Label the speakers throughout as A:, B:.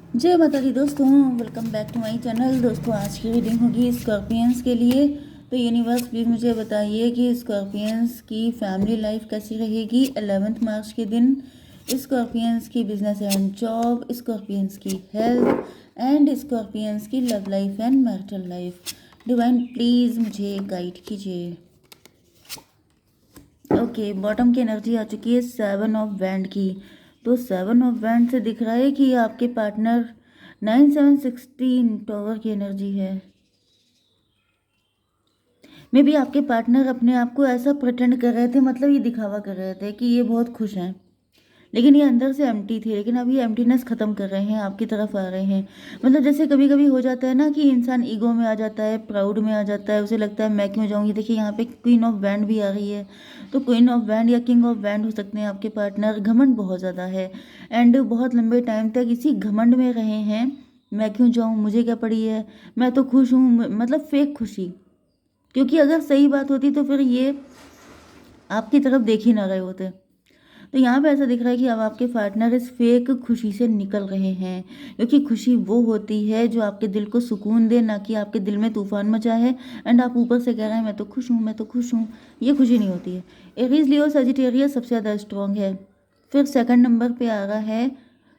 A: जय माता दी दोस्तों, welcome back to my channel. दोस्तों आज की रीडिंग होगी स्कॉर्पियंस के लिए। तो यूनिवर्स प्लीज़ मुझे बताइए कि स्कॉर्पियंस की फैमिली लाइफ कैसी रहेगी 11 मार्च के दिन। स्कॉर्पियंस की बिजनेस एंड जॉब, स्कॉर्पियंस की हेल्थ एंड स्कॉर्पियंस की love life and marital life. Divine please मुझे गाइड कीजिए। ओके, बॉटम की एनर्जी आ चुकी है 7 ऑफ वैंड की। तो 7 ऑफ वैंड से दिख रहा है कि आपके पार्टनर 9 7 16 टॉवर की एनर्जी है। मे बी आपके पार्टनर अपने आप को ऐसा प्रिटेंड कर रहे थे, मतलब ये दिखावा कर रहे थे कि ये बहुत खुश हैं, लेकिन ये अंदर से एम्प्टी थे। लेकिन अब ये एम्प्टीनेस ख़त्म कर रहे हैं, आपकी तरफ आ रहे हैं। मतलब जैसे कभी कभी हो जाता है ना कि इंसान ईगो में आ जाता है, प्राउड में आ जाता है, उसे लगता है मैं क्यों जाऊँगी। देखिए यहाँ पे क्वीन ऑफ वैंड भी आ रही है। तो क्वीन ऑफ वैंड या किंग ऑफ वैंड हो सकते हैं आपके पार्टनर। घमंड बहुत ज़्यादा है एंड बहुत लंबे टाइम तक इसी घमंड में रहे हैं। मैं क्यों जाऊँ, मुझे क्या पड़ी है, मैं तो खुश हूँ, मतलब फेक खुशी। क्योंकि अगर सही बात होती तो फिर ये आपकी तरफ देख ही ना रहे होते। तो यहाँ पे ऐसा दिख रहा है कि अब आपके पार्टनर इस फेक खुशी से निकल रहे हैं, क्योंकि खुशी वो होती है जो आपके दिल को सुकून दे, ना कि आपके दिल में तूफान मचा है एंड आप ऊपर से कह रहे हैं मैं तो खुश हूँ, मैं तो खुश हूँ। ये खुशी नहीं होती है। एरीज, लियो, सजिटेरियस सबसे ज़्यादा स्ट्रॉन्ग है। फिर सेकंड नंबर पे आ रहा है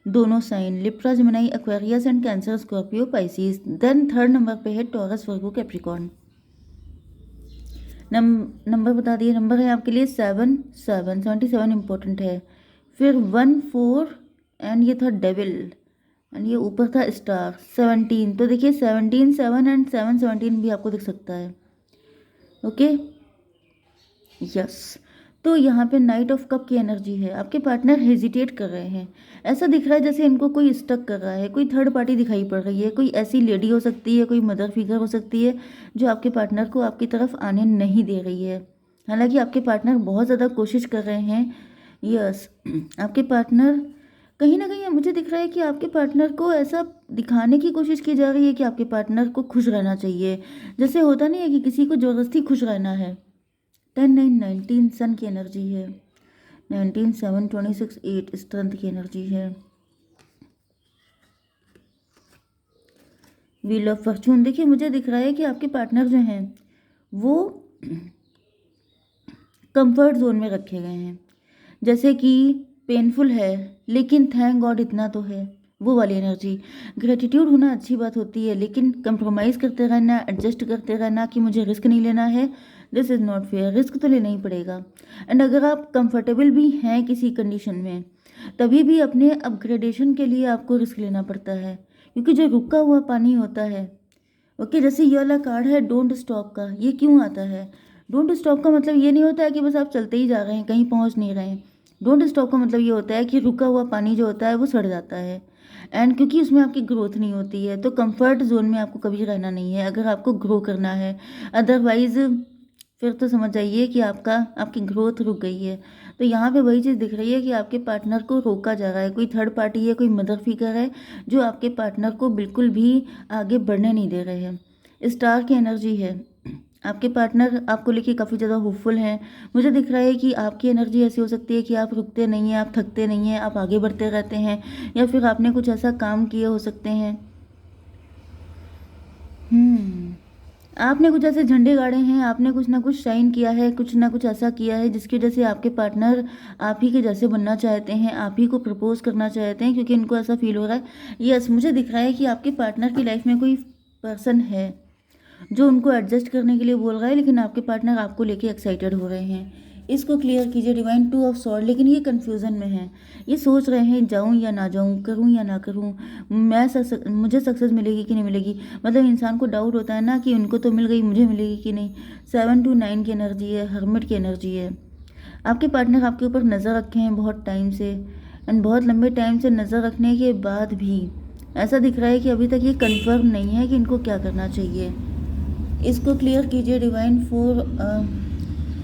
A: दोनों sign, Libra, Gemini, Aquarius and Cancer, Scorpio, Pisces. Then third number पे है टॉरस, वर्गो, कैप्रिकॉर्न। नंबर बता दिए। नंबर है आपके लिए 77 इंपॉर्टेंट है। फिर 1 4 एंड ये था डेविल एंड ये ऊपर था स्टार 17। तो देखिए 17 7 एंड 7 17 भी आपको दिख सकता है। Okay, yes. तो यहाँ पे नाइट ऑफ कप की एनर्जी है। आपके पार्टनर हेजिटेट कर रहे हैं। ऐसा दिख रहा है जैसे इनको कोई स्टक कर रहा है, कोई थर्ड पार्टी दिखाई पड़ रही है। कोई ऐसी लेडी हो सकती है, कोई मदर फिगर हो सकती है जो आपके पार्टनर को आपकी तरफ आने नहीं दे रही है। हालांकि आपके पार्टनर बहुत ज़्यादा कोशिश कर रहे हैं। यस, आपके पार्टनर कहीं ना कहीं मुझे दिख रहा है कि आपके पार्टनर को ऐसा दिखाने की कोशिश की जा रही है कि आपके पार्टनर को खुश रहना चाहिए। जैसे होता नहीं है कि किसी को ज़बरदस्ती खुश रहना है। 10 9 19 सन की एनर्जी है। 19 7 26 8 स्ट्रेंथ की एनर्जी है। व्हील ऑफ फॉर्चून, देखिए मुझे दिख रहा है कि आपके पार्टनर जो हैं वो कंफर्ट जोन में रखे गए हैं। जैसे कि पेनफुल है लेकिन थैंक गॉड इतना तो है, वो वाली एनर्जी। ग्रेटिट्यूड होना अच्छी बात होती है, लेकिन कंप्रोमाइज़ करते रहना, एडजस्ट करते रहना कि मुझे रिस्क नहीं लेना है, this is not fair. Risk तो लेना ही पड़ेगा। एंड अगर आप कंफर्टेबल भी हैं किसी कंडीशन में, तभी भी अपने अपग्रेडेशन के लिए आपको रिस्क लेना पड़ता है, क्योंकि जो रुका हुआ पानी होता है। ओके, जैसे ये वाला कार्ड है डोंट स्टॉप का, ये क्यों आता है? डोंट स्टॉप का मतलब ये नहीं होता है कि बस आप चलते ही जा रहे हैं, कहीं पहुंच नहीं रहे हैं। डोंट स्टॉप का मतलब ये होता है कि रुका हुआ पानी जो होता है वो सड़ जाता है। एंड क्योंकि उसमें आपकी ग्रोथ नहीं होती है, तो कंफर्ट जोन में आपको कभी रहना नहीं है अगर आपको ग्रो करना है। अदरवाइज फिर तो समझ जाइए कि आपकी ग्रोथ रुक गई है। तो यहाँ पे वही चीज़ दिख रही है कि आपके पार्टनर को रोका जा रहा है। कोई थर्ड पार्टी है, कोई मदर फिगर है जो आपके पार्टनर को बिल्कुल भी आगे बढ़ने नहीं दे रहे हैं। स्टार की एनर्जी है। आपके पार्टनर आपको लेके काफ़ी ज़्यादा होपफुल हैं। मुझे दिख रहा है कि आपकी एनर्जी ऐसी हो सकती है कि आप रुकते नहीं हैं, आप थकते नहीं हैं, आप आगे बढ़ते रहते हैं, या फिर आपने कुछ ऐसा काम किए हो सकते हैं। आपने कुछ ऐसे झंडे गाड़े हैं, आपने कुछ ना कुछ शाइन किया है, कुछ ना कुछ ऐसा किया है जिसकी वजह से आपके पार्टनर आप ही के जैसे बनना चाहते हैं, आप ही को प्रपोज करना चाहते हैं, क्योंकि इनको ऐसा फील हो रहा है। यस, मुझे दिख रहा है कि आपके पार्टनर की लाइफ में कोई पर्सन है जो उनको एडजस्ट करने के लिए बोल रहा है, लेकिन आपके पार्टनर आपको लेके एक्साइटेड हो रहे हैं। इसको क्लियर कीजिए डिवाइन। 2 ऑफ सॉर्ड, लेकिन ये कंफ्यूजन में है। ये सोच रहे हैं जाऊं या ना जाऊं, करूं या ना करूं, मुझे सक्सेस मिलेगी कि नहीं मिलेगी। मतलब इंसान को डाउट होता है ना कि उनको तो मिल गई, मुझे मिलेगी कि नहीं। 7 2 9 की एनर्जी है, हर्मिट की एनर्जी है। आपके पार्टनर आपके ऊपर नज़र रखे हैं बहुत टाइम से, एंड बहुत लंबे टाइम से नज़र रखने के बाद भी ऐसा दिख रहा है कि अभी तक ये कंफर्म नहीं है कि इनको क्या करना चाहिए। इसको क्लियर कीजिए डिवाइन।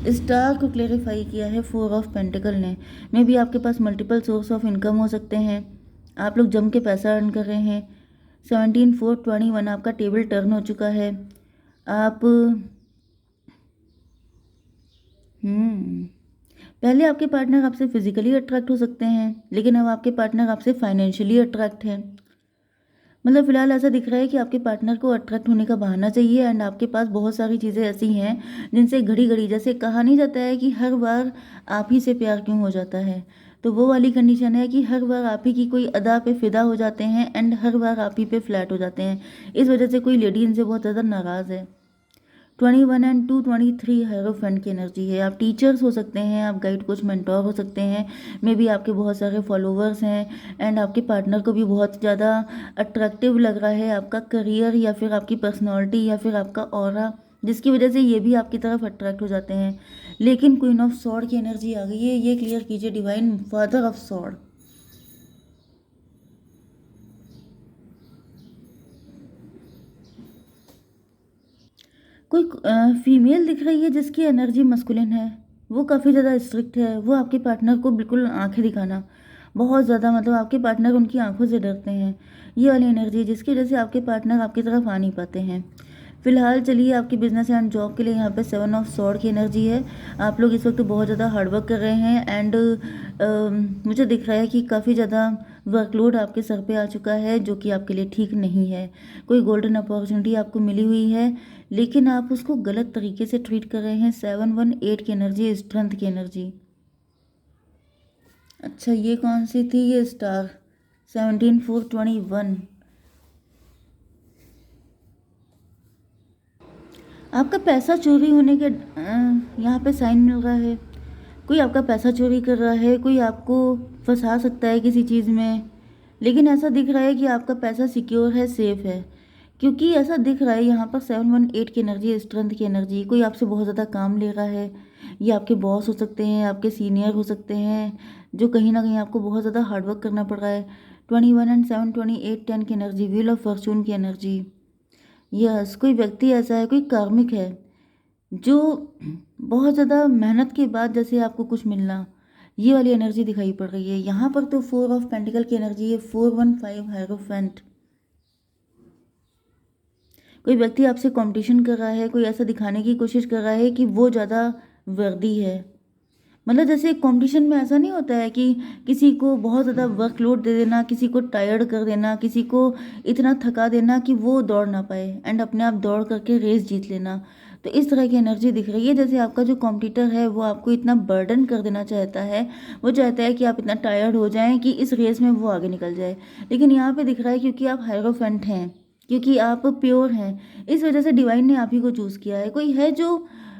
A: स्टार को क्लेरिफाई किया है 4 ऑफ पेंटिकल ने। मे भी आपके पास मल्टीपल सोर्स ऑफ इनकम हो सकते हैं, आप लोग जम के पैसा अर्न कर रहे हैं। 17 4 21 आपका टेबल टर्न हो चुका है। आप हम्म पहले आपके पार्टनर आपसे फिजिकली अट्रैक्ट हो सकते हैं, लेकिन अब आपके पार्टनर आपसे फाइनेंशियली अट्रैक्ट है। मतलब फ़िलहाल ऐसा दिख रहा है कि आपके पार्टनर को अट्रैक्ट होने का बहाना चाहिए एंड आपके पास बहुत सारी चीज़ें ऐसी हैं जिनसे घड़ी-घड़ी, जैसे कहा नहीं जाता है कि हर बार आप ही से प्यार क्यों हो जाता है, तो वो वाली कंडीशन है कि हर बार आप ही की कोई अदा पे फ़िदा हो जाते हैं एंड हर बार आप ही पे फ्लैट हो जाते हैं। इस वजह से कोई लेडी इनसे बहुत ज़्यादा नाराज़ है। 21 एंड 223 हायरोफेंट की एनर्जी है। आप टीचर्स हो सकते हैं, आप गाइड कोच मेंटोर हो सकते हैं, मे बी आपके बहुत सारे फॉलोवर्स हैं एंड आपके पार्टनर को भी बहुत ज़्यादा अट्रैक्टिव लग रहा है आपका करियर या फिर आपकी पर्सनालिटी या फिर आपका ऑरा, जिसकी वजह से ये भी आपकी तरफ अट्रैक्ट हो जाते हैं। लेकिन क्वीन ऑफ सॉर्ड की एनर्जी आ गई है, ये क्लियर कीजिए डिवाइन फादर ऑफ सॉर्ड। कोई फीमेल दिख रही है जिसकी एनर्जी मस्कुलिन है, वो काफ़ी ज़्यादा स्ट्रिक्ट है, वो आपके पार्टनर को बिल्कुल आंखें दिखाना बहुत ज़्यादा, मतलब आपके पार्टनर उनकी आंखों से डरते हैं। ये वाली एनर्जी है जिसकी वजह से आपके पार्टनर आपकी तरफ आ नहीं पाते हैं। फिलहाल चलिए आपकी बिजनेस एंड जॉब के लिए यहाँ पे 7 ऑफ सॉर्ड की एनर्जी है। आप लोग इस वक्त बहुत ज़्यादा हार्डवर्क कर रहे हैं एंड मुझे दिख रहा है कि काफ़ी ज़्यादा वर्कलोड आपके सर पे आ चुका है, जो कि आपके लिए ठीक नहीं है। कोई गोल्डन अपॉर्चुनिटी आपको मिली हुई है लेकिन आप उसको गलत तरीके से ट्रीट कर रहे हैं। 718 की एनर्जी, स्ट्रेंथ की एनर्जी। अच्छा, ये कौन सी थी? ये स्टार 17 4 21। आपका पैसा चोरी होने के यहाँ पे साइन मिल रहा है। कोई आपका पैसा चोरी कर रहा है, कोई आपको फंसा सकता है किसी चीज़ में, लेकिन ऐसा दिख रहा है कि आपका पैसा सिक्योर है, सेफ है, क्योंकि ऐसा दिख रहा है यहाँ पर 718 की एनर्जी, स्ट्रेंथ की एनर्जी। कोई आपसे बहुत ज़्यादा काम ले रहा है, ये आपके बॉस हो सकते हैं, आपके सीनियर हो सकते हैं, जो कहीं ना कहीं आपको बहुत ज़्यादा हार्डवर्क करना पड़ रहा है। 21 एंड 7 28 10 की एनर्जी, व्हील ऑफ फॉर्चून की एनर्जी। यस, कोई व्यक्ति ऐसा है, कोई कार्मिक है जो बहुत ज़्यादा मेहनत के बाद जैसे आपको कुछ मिलना, ये वाली एनर्जी दिखाई पड़ रही है यहाँ पर। तो 4 ऑफ पेंटिकल की एनर्जी है, 415 हायरोफेंट। कोई व्यक्ति आपसे कंपटीशन कर रहा है, कोई ऐसा दिखाने की कोशिश कर रहा है कि वो ज़्यादा वर्दी है। मतलब जैसे कंपटीशन में ऐसा नहीं होता है कि किसी को बहुत ज़्यादा वर्कलोड दे देना, किसी को टायर्ड कर देना, किसी को इतना थका देना कि वो दौड़ ना पाए एंड अपने आप दौड़ करके रेस जीत लेना। तो इस तरह की एनर्जी दिख रही है, जैसे आपका जो कॉम्पिटिटर है वो आपको इतना बर्डन कर देना चाहता है, वो चाहता है कि आप इतना टायर्ड हो जाएं कि इस रेस में वो आगे निकल जाए। लेकिन यहाँ पे दिख रहा है क्योंकि आप हायरोफेंट हैं, क्योंकि आप प्योर हैं, इस वजह से डिवाइन ने आप ही को चूज़ किया है। कोई है जो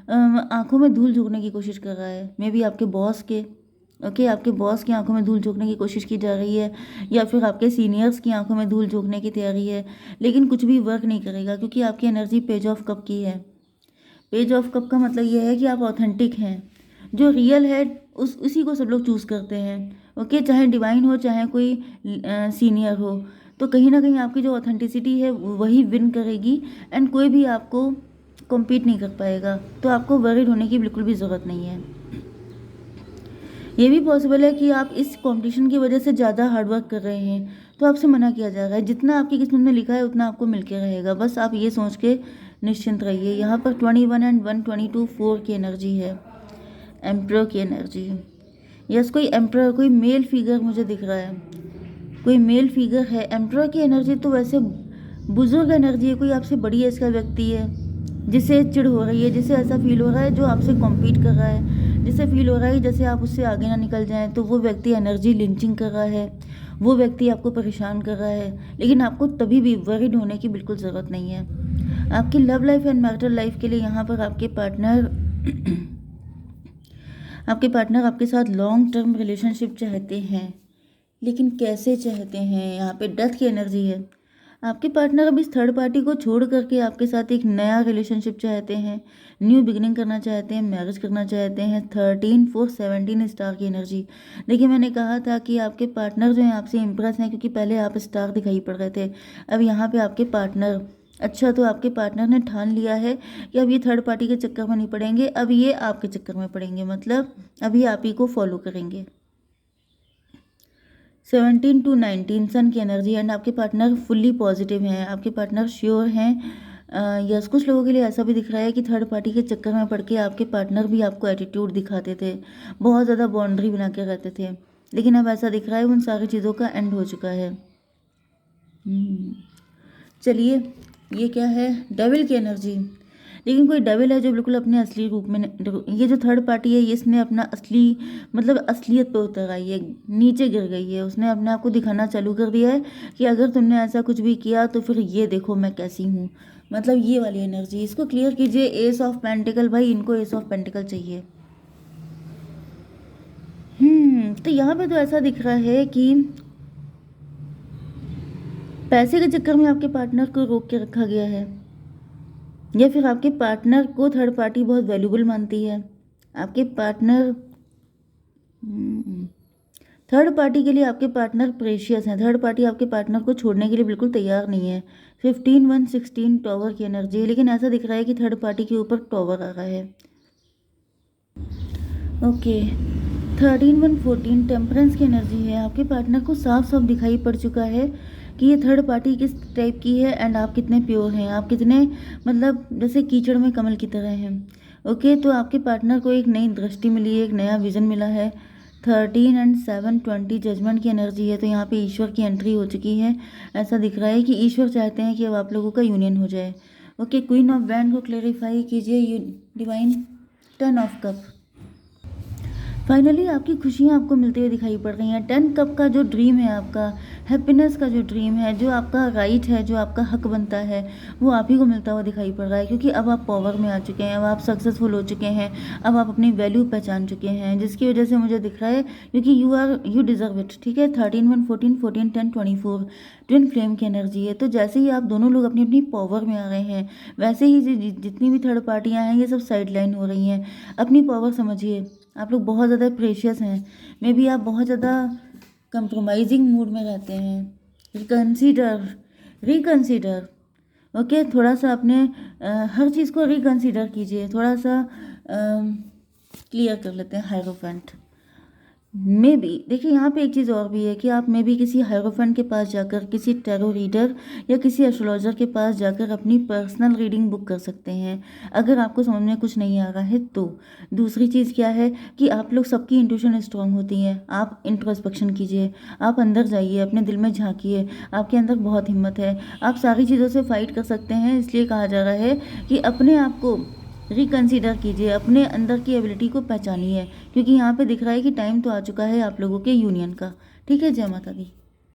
A: आंखों में धूल झोंकने की कोशिश कर रहा है, मे बी आपके बॉस के, ओके, आपके बॉस की आंखों में धूल झोंकने की कोशिश की जा रही है, या फिर आपके सीनियर्स की आंखों में धूल झोंकने की तैयारी है, लेकिन कुछ भी वर्क नहीं करेगा क्योंकि आपकी एनर्जी पेज ऑफ कप की है। पेज ऑफ कप का मतलब यह है कि आप ऑथेंटिक हैं, जो रियल है उसी को सब लोग चूज़ करते हैं, ओके, चाहे डिवाइन हो चाहे कोई सीनियर हो। तो कहीं ना कहीं आपकी जो ऑथेंटिसिटी है वही विन करेगी एंड कोई भी आपको कॉम्पीट नहीं कर पाएगा। तो आपको वरीड होने की बिल्कुल भी ज़रूरत नहीं है। ये भी पॉसिबल है कि आप इस कंपटीशन की वजह से ज़्यादा हार्डवर्क कर रहे हैं, तो आपसे मना किया जा रहा है। जितना आपकी किस्मत में लिखा है उतना आपको मिल के रहेगा, बस आप ये सोच के निश्चिंत रहिए। यहाँ पर 21 एंड 122 4 की एनर्जी है, एम्प्रर की एनर्जी। यस, कोई एम्प्रर, कोई मेल फिगर मुझे दिख रहा है, कोई मेल फिगर है। एम्प्रर की एनर्जी तो वैसे बुजुर्ग एनर्जी है, कोई आपसे बड़ी एज का व्यक्ति है जिसे चिढ़ हो रही है, जिसे ऐसा फील हो रहा है जो आपसे कॉम्पीट कर रहा है, जिसे फील हो रहा है जैसे आप उससे आगे ना निकल जाएं, तो वो व्यक्ति एनर्जी लिंचिंग कर रहा है, वो व्यक्ति आपको परेशान कर रहा है। लेकिन आपको तभी भी वरीड होने की बिल्कुल ज़रूरत नहीं है। आपकी love life and marital life के लिए यहाँ पर आपके पार्टनर आपके साथ लॉन्ग टर्म रिलेशनशिप चाहते हैं, लेकिन कैसे चाहते हैं? यहाँ पे डेथ की एनर्जी है। आपके पार्टनर अब इस थर्ड पार्टी को छोड़ करके आपके साथ एक नया रिलेशनशिप चाहते हैं, न्यू बिगिनिंग करना चाहते हैं, मैरिज करना चाहते हैं। 13 4 17 स्टार की एनर्जी। देखिए, मैंने कहा था कि आपके पार्टनर जो हैं आपसे इम्प्रेस हैं, क्योंकि पहले आप स्टार दिखाई पड़ रहे थे, अब यहाँ पे आपके पार्टनर। अच्छा, तो आपके पार्टनर ने ठान लिया है कि अब ये थर्ड पार्टी के चक्कर में नहीं पड़ेंगे, अब ये आपके चक्कर में पड़ेंगे, मतलब अभी आप ही को फॉलो करेंगे। 17 टू 19 सन की एनर्जी एंड आपके पार्टनर फुल्ली पॉजिटिव हैं, आपके पार्टनर श्योर हैं। यस, कुछ लोगों के लिए ऐसा भी दिख रहा है कि थर्ड पार्टी के चक्कर में पड़ के आपके पार्टनर भी आपको एटीट्यूड दिखाते थे, बहुत ज़्यादा बाउंड्री बना के रहते थे, लेकिन अब ऐसा दिख रहा है उन सारी चीज़ों का एंड हो चुका है। चलिए, ये क्या है, डेविल की एनर्जी। लेकिन कोई डेविल है जो बिल्कुल अपने असली रूप में ये जो थर्ड पार्टी है, ये इसने अपना असली मतलब असलियत पे उतर आई है, नीचे गिर गई है। उसने अपने आप को दिखाना चालू कर दिया है कि अगर तुमने ऐसा कुछ भी किया तो फिर ये देखो मैं कैसी हूँ। मतलब ये वाली एनर्जी, इसको क्लियर कीजिए। एस ऑफ पेंटिकल, भाई इनको एस ऑफ पेंटिकल चाहिए। तो यहाँ पे तो ऐसा दिख रहा है कि पैसे के चक्कर में आपके पार्टनर को रोक के रखा गया है, या फिर आपके पार्टनर को थर्ड पार्टी बहुत वैल्यूबल मानती है। आपके पार्टनर थर्ड पार्टी के लिए आपके पार्टनर प्रेशियस हैं। थर्ड पार्टी आपके पार्टनर को छोड़ने के लिए बिल्कुल तैयार नहीं है। 15 1 16 टॉवर की एनर्जी है, लेकिन ऐसा दिख रहा है कि थर्ड पार्टी के ऊपर टॉवर आ रहा है। ओके, 13 1 14 टेम्परेंस की एनर्जी है। आपके पार्टनर को साफ साफ दिखाई पड़ चुका है कि ये थर्ड पार्टी किस टाइप की है एंड आप कितने प्योर हैं, आप कितने मतलब जैसे कीचड़ में कमल की तरह हैं। ओके, तो आपके पार्टनर को एक नई दृष्टि मिली है, एक नया विजन मिला है। 13 7 20 जजमेंट की एनर्जी है, तो यहाँ पे ईश्वर की एंट्री हो चुकी है। ऐसा दिख रहा है कि ईश्वर चाहते हैं कि अब आप लोगों का यूनियन हो जाए। ओके, क्वीन ऑफ वैंड को क्लेरिफाई कीजिए डिवाइन। 10 ऑफ कप, फाइनली आपकी खुशियाँ आपको मिलते हुए दिखाई पड़ रही हैं। 10 कप का जो ड्रीम है आपका, हैप्पीनेस का जो ड्रीम है, जो आपका राइट है, जो आपका हक बनता है, वो आप ही को मिलता हुआ दिखाई पड़ रहा है। क्योंकि अब आप पावर में आ चुके हैं, अब आप सक्सेसफुल हो चुके हैं, अब आप अपनी वैल्यू पहचान चुके हैं, जिसकी वजह से मुझे दिख रहा है क्योंकि यू डिजर्व इट। ठीक है, 13 1 14 14 10 24 ट्विन फ्लेम की एनर्जी है। तो जैसे ही आप दोनों लोग अपनी अपनी पावर में आ रहे हैं, वैसे ही जितनी भी थर्ड पार्टियाँ हैं ये सब साइड लाइन हो रही हैं। अपनी पावर समझिए, आप लोग बहुत ज़्यादा प्रेशियस हैं। मे बी आप बहुत ज़्यादा कंप्रोमाइजिंग मूड में रहते हैं। रिकंसीडर ओके, थोड़ा सा अपने हर चीज़ को रिकंसीडर कीजिए, थोड़ा सा क्लियर कर लेते हैं। हायरोफेंट मे बी, देखिए यहाँ पे एक चीज़ और भी है कि आप मे बी किसी हायरोफेंट के पास जाकर, किसी टैरो रीडर या किसी एस्ट्रोलॉजर के पास जाकर अपनी पर्सनल रीडिंग बुक कर सकते हैं, अगर आपको समझ में कुछ नहीं आ रहा है तो। दूसरी चीज़ क्या है कि आप लोग, सबकी इंट्यूशन स्ट्रांग होती है। आप इंट्रोस्पेक्शन कीजिए, आप अंदर जाइए, अपने दिल में झांकिए, आपके अंदर बहुत हिम्मत है, आप सारी चीज़ों से फाइट कर सकते हैं। इसलिए कहा जा रहा है कि अपने आप को रिकंसीडर कीजिए, अपने अंदर की एबिलिटी को पहचानिए, क्योंकि यहाँ पे दिख रहा है कि टाइम तो आ चुका है आप लोगों के यूनियन का। ठीक है, जय माता दी।